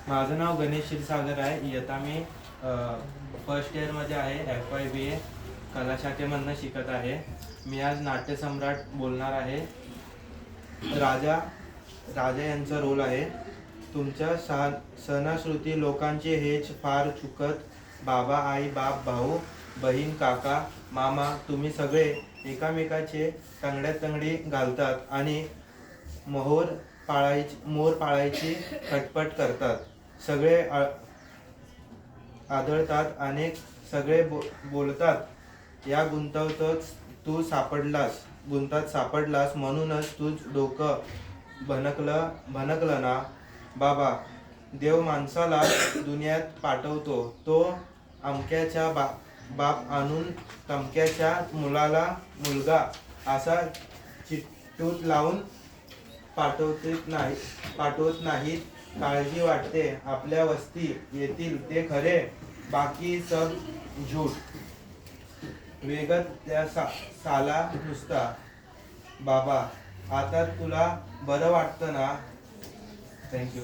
माझं नाव गणेश क्षीरसागर आहे. इयत्ता मी फर्स्ट इयरमध्ये आहे. FYBA कला शाखेमधनं शिकत आहे. मी आज नाट्यसम्राट बोलणार आहे. राजा यांचा रोल आहे. तुमच्या सणाश्रुती लोकांचे हेच फार चुकत. बाबा, आई, बाप, भाऊ, बहीण, काका, मामा तुम्ही सगळे एकामेकाचे तंगड्यात तंगडी घालतात आणि मोर पाळायची खटपट करतात. सगळे आदळतात, अनेक सगळे बोलतात. या गुंतात सापडलास म्हणूनच तुझ डोकं भनकलं ना बाबा. देव माणसाला दुनियात पाठवतो, तो अमक्याचा बाप आणून तमक्याच्या मुलाला मुलगा असा चिठ्ठीत लावून पाठवत नाहीत. काळजी वाटते आपल्या वस्ती येतील ते खरे, बाकी सब झूठ. वेगत त्या साला नुसता. बाबा, आता तुला बरं वाटतं ना? थँक्यू.